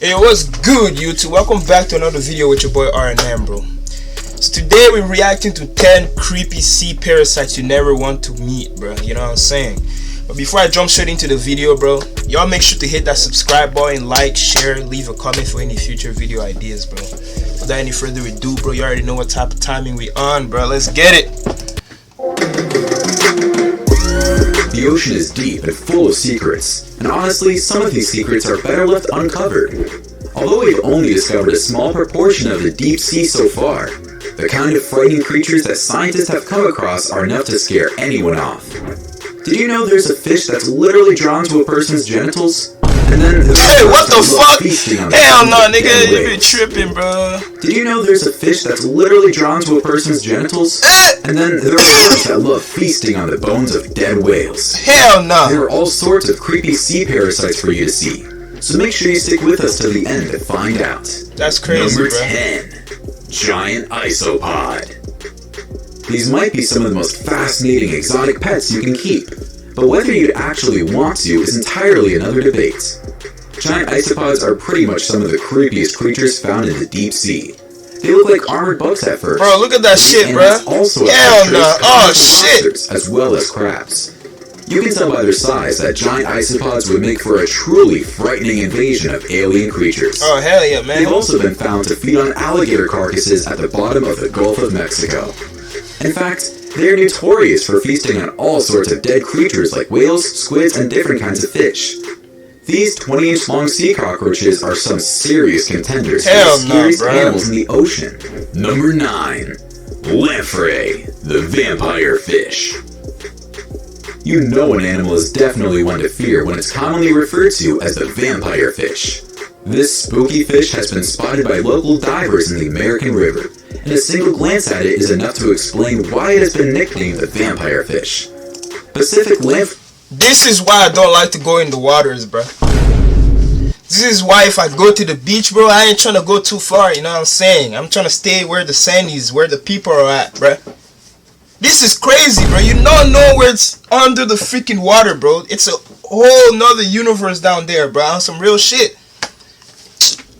Hey, what's good, YouTube? Welcome back to another video with your boy RNM, bro. So today we're reacting to 10 creepy sea parasites you never want to meet, bro. You know what I'm saying? But before I jump straight into the video, bro, y'all make sure to hit that subscribe button, like, share, leave a comment for any future video ideas, bro. Without any further ado, bro, you already know what type of timing we on, bro. Let's get it. The ocean is deep and full of secrets, and honestly, some of these secrets are better left uncovered. Although we've only discovered a small proportion of the deep sea so far, the kind of frightening creatures that scientists have come across are enough to scare anyone off. Did you know there's a fish that's literally drawn to a person's genitals? And then hey, what the fuck? Hell no, nigga, you been tripping, bro. Did you know there's a fish that's literally drawn to a person's genitals? And then there are birds that love feasting on the bones of dead whales. Hell no. There are all sorts of creepy sea parasites for you to see, so make sure you stick with us till the end to find out. That's crazy, Number bro. 10. Giant isopod. These might be some of the most fascinating exotic pets you can keep, but whether you'd actually want to is entirely another debate. Giant isopods are pretty much some of the creepiest creatures found in the deep sea. They look like armored bugs at first. Bro, look at that shit, bro. Hell no. Oh, shit. As well as crabs. You can tell by their size that giant isopods would make for a truly frightening invasion of alien creatures. Oh, hell yeah, man. They've also been found to feed on alligator carcasses at the bottom of the Gulf of Mexico. In fact, they are notorious for feasting on all sorts of dead creatures like whales, squids, and different kinds of fish. These 20-inch long sea cockroaches are some serious contenders for the scariest animals in the ocean. Number 9. Lamprey, the vampire fish. You know an animal is definitely one to fear when it's commonly referred to as the vampire fish. This spooky fish has been spotted by local divers in the American River, and a single glance at it is enough to explain why it has been nicknamed the vampire fish. Pacific Lamprey. This is why I don't like to go in the waters, bro. This is why if I go to the beach, bro, I ain't trying to go too far, you know what I'm saying? I'm trying to stay where the sand is, where the people are at, bro. This is crazy, bro. You don't know where it's under the freaking water, bro. It's a whole nother universe down there, bro. On some real shit.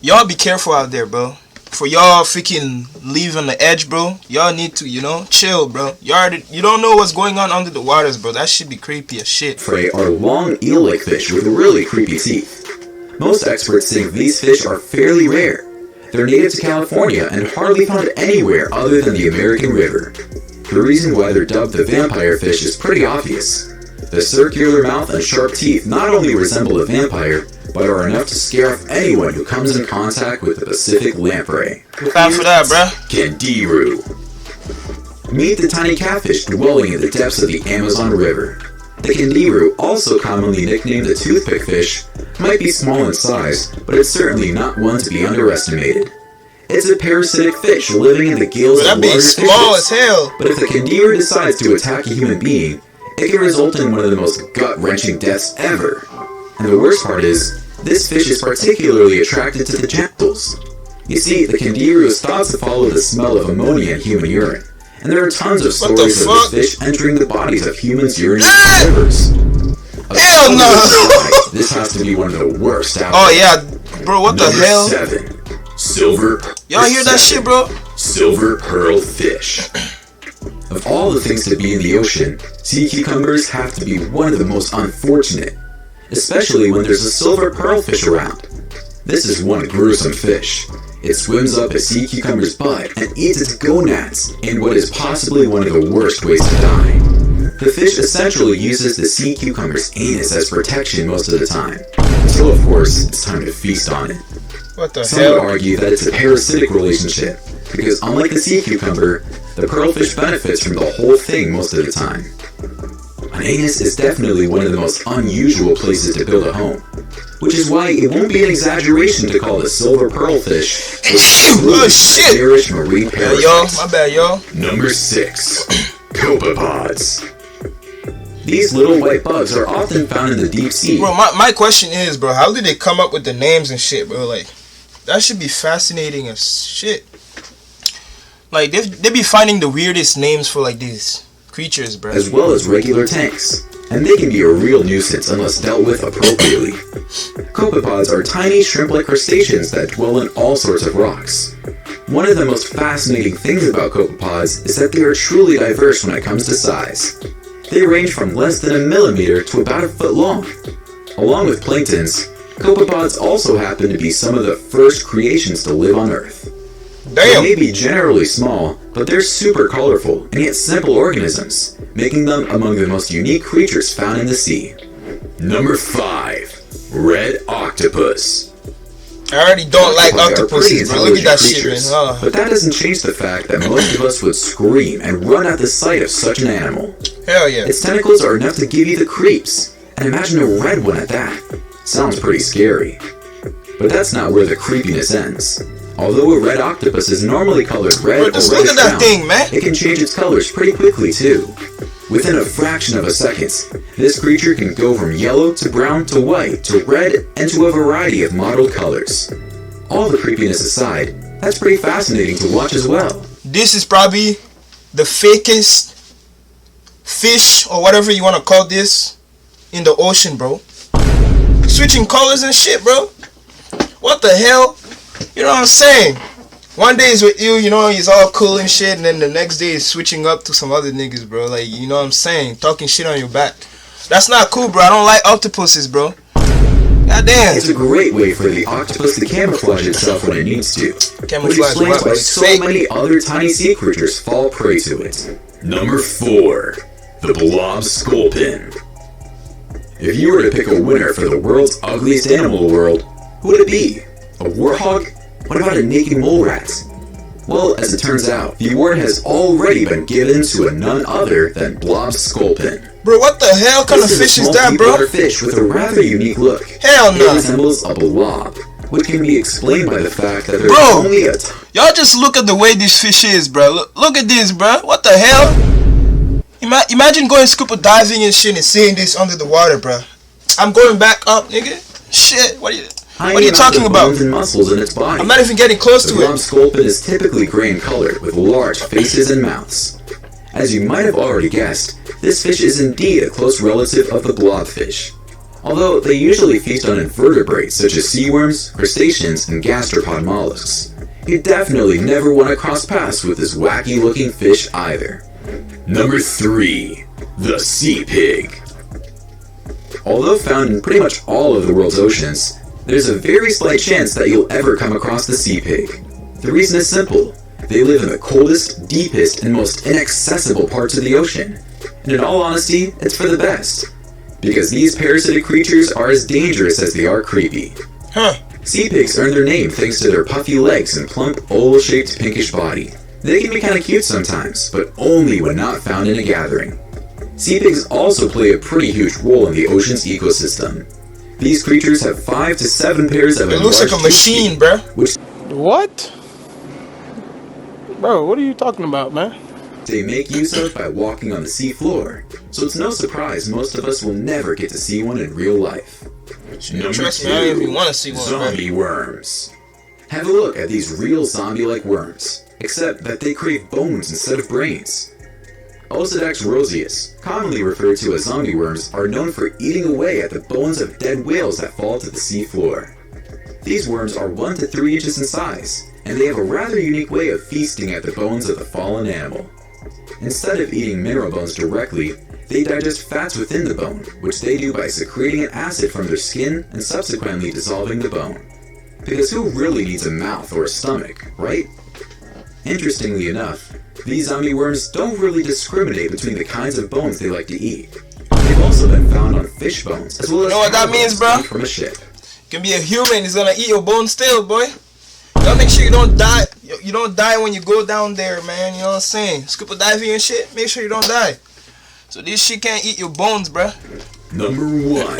Y'all be careful out there, bro. For y'all freaking leave on the edge, bro, y'all need to, you know, chill, bro. You don't know what's going on under the waters, bro. That should be creepy as shit. Lamprey are long eel-like fish with really creepy teeth. Most experts think these fish are fairly rare. They're native to California and hardly found anywhere other than the American River. The reason why they're dubbed the vampire fish is pretty obvious. The circular mouth and sharp teeth not only resemble a vampire, but are enough to scare off anyone who comes in contact with the Pacific lamprey. Time for that, bruh. Candiru. Meet the tiny catfish dwelling in the depths of the Amazon River. The candiru, also commonly nicknamed the toothpick fish, might be small in size, but it's certainly not one to be underestimated. It's a parasitic fish living in the gills of larger fishes. That be small as hell. But if the candiru decides to attack a human being, it can result in one of the most gut-wrenching deaths ever. And the worst part is, this fish is particularly attracted to the genitals. You see, the candiru is thought to follow the smell of ammonia in human urine, and there are tons of stories of this fish entering the bodies of humans urinating in rivers. Hell no! This has to be one of the worst out there. Oh yeah, bro, what the hell? 7. Silver. Y'all hear that shit, bro? Silver pearl fish. Of all the things to be in the ocean, sea cucumbers have to be one of the most unfortunate, especially when there's a silver pearlfish around. This is one gruesome fish. It swims up a sea cucumber's butt and eats its gonads in what is possibly one of the worst ways to die. The fish essentially uses the sea cucumber's anus as protection most of the time, until of course it's time to feast on it. What the Some would argue that it's a parasitic relationship, because unlike the sea cucumber, the pearlfish benefits from the whole thing most of the time. An anus is definitely one of the most unusual places to build a home, which is why it won't be an exaggeration to call the silver pearlfish oh shit! Garish marine parasites. Yo, my bad, yo. Number 6. Copepods. These little white bugs are often found in the deep sea. Bro, my question is, bro, how did they come up with the names and shit, bro? Like, that should be fascinating as shit. Like, they be finding the weirdest names for, like, these creatures, bro. As well as regular tanks. and they can be a real nuisance unless dealt with appropriately. Copepods are tiny shrimp-like crustaceans that dwell in all sorts of rocks. One of the most fascinating things about copepods is that they are truly diverse when it comes to size. They range from less than a millimeter to about a foot long. Along with planktons, copepods also happen to be some of the first creations to live on Earth. They Damn. may be generally small, but they're super colorful and yet simple organisms, making them among the most unique creatures found in the sea. Number 5. Red octopus. I already don't like Octopi are pretty octopuses, bro. Look at that shit, man. creatures, Oh. but that doesn't change the fact that most of us would scream and run at the sight of such an animal. Hell yeah. Its tentacles are enough to give you the creeps, and imagine a red one at that. Sounds pretty scary. But that's not where the creepiness ends. Although a red octopus is normally colored red Bro, or just look reddish at that brown, thing, man. it can change its colors pretty quickly too. Within a fraction of a second, this creature can go from yellow to brown to white to red and to a variety of mottled colors. All the creepiness aside, that's pretty fascinating to watch as well. This is probably the fakest fish or whatever you want to call this in the ocean, bro. Switching colors and shit, bro. What the hell? You know what I'm saying? One day is with you, you know, he's all cool and shit, and then the next day is switching up to some other niggas, bro. Like, you know what I'm saying? Talking shit on your back. That's not cool, bro. I don't like octopuses, bro. Goddamn. It's a great way for the octopus to camouflage itself when it needs to, which Camouflage explains what? why It's so fake. many other tiny sea creatures fall prey to it. Number 4. The blob sculpin. If you were to pick a winner for the world's ugliest animal in the world, who would it be? A warthog? What about a naked mole rat? Well, as it turns out, the award has already been given to a none other than blob sculpin. Bro, what the hell kind of This fish a is small that, deep-water bro? fish with a rather unique look. Hell It no. resembles a blob, which can be explained by the fact that there's Bro. only a Y'all just look at the way this fish is, bro. Look at this, bro. What the hell? Imagine going scuba diving and shit and seeing this under the water, bro. I'm going back up, nigga. Shit, what are you talking about? bones and muscles in its body. I'm not even getting close The to blob it. sculpin is typically gray in color with large faces and mouths. As you might have already guessed, this fish is indeed a close relative of the blobfish. Although they usually feast on invertebrates such as seaworms, crustaceans, and gastropod mollusks. You definitely never want to cross paths with this wacky looking fish either. Number 3. The sea pig. Although found in pretty much all of the world's oceans, there's a very slight chance that you'll ever come across the sea pig. The reason is simple. They live in the coldest, deepest, and most inaccessible parts of the ocean. And in all honesty, it's for the best. Because these parasitic creatures are as dangerous as they are creepy. Huh. Sea pigs earn their name thanks to their puffy legs and plump, oval-shaped pinkish body. They can be kinda cute sometimes, but only when not found in a gathering. Sea pigs also play a pretty huge role in the ocean's ecosystem. These creatures have 5 to 7 pairs of It looks like a enlarged machine, teeth, bro. which What? Bro, what are you talking about, man? they make use of by walking on the sea floor. So it's no surprise most of us will never get to see one in real life. Number Trust me, I don't 2, even want to see one, bro. zombie worms. Have a look at these real zombie-like worms, except that they crave bones instead of brains. Osidax roseus, commonly referred to as zombie worms, are known for eating away at the bones of dead whales that fall to the sea floor. These worms are 1 to 3 inches in size, and they have a rather unique way of feasting at the bones of the fallen animal. Instead of eating mineral bones directly, they digest fats within the bone, which they do by secreting an acid from their skin and subsequently dissolving the bone. Because who really needs a mouth or a stomach, right? Interestingly enough, these zombie worms don't really discriminate between the kinds of bones they like to eat. They've also been found on fish bones, as well as You know what that cow means, bones bro? made from a ship. You can be a human, he's gonna eat your bones still, boy. Y'all make sure you don't die. You don't die when you go down there, man. You know what I'm saying? Scuba diving and shit. Make sure you don't die. So this shit can't eat your bones, bro. Number 1.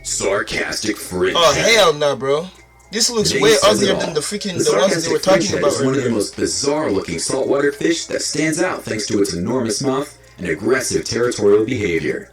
Sarcastic fringe. Oh hell no, bro. This looks The name way says it uglier all. than the freaking The the ones they were sarcastic talking fringehead about is one of the earlier. most bizarre-looking saltwater fish that stands out thanks to its enormous mouth and aggressive territorial behavior.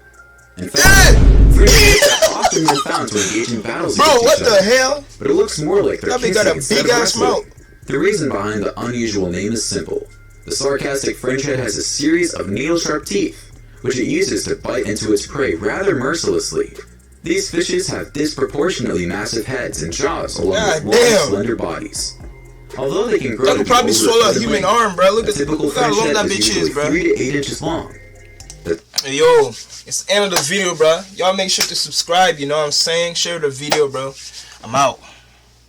In fact, fringeheads have often been found to engage in battles Bro, against what each the other, hell? but it looks more like they're That big kissing got a instead of big ass wrestling. mouth. The reason behind the unusual name is simple. The sarcastic fringehead has a series of needle-sharp teeth, which it uses to bite into its prey rather mercilessly. These fishes have disproportionately massive heads and jaws along with long, slender bodies. Although they can grow that could probably swallow a human arm, bro. Look at how long that bitch is, bro. 3 to 8 inches long. Hey, yo, it's the end of the video, bro. Y'all make sure to subscribe, you know what I'm saying? Share the video, bro. I'm out.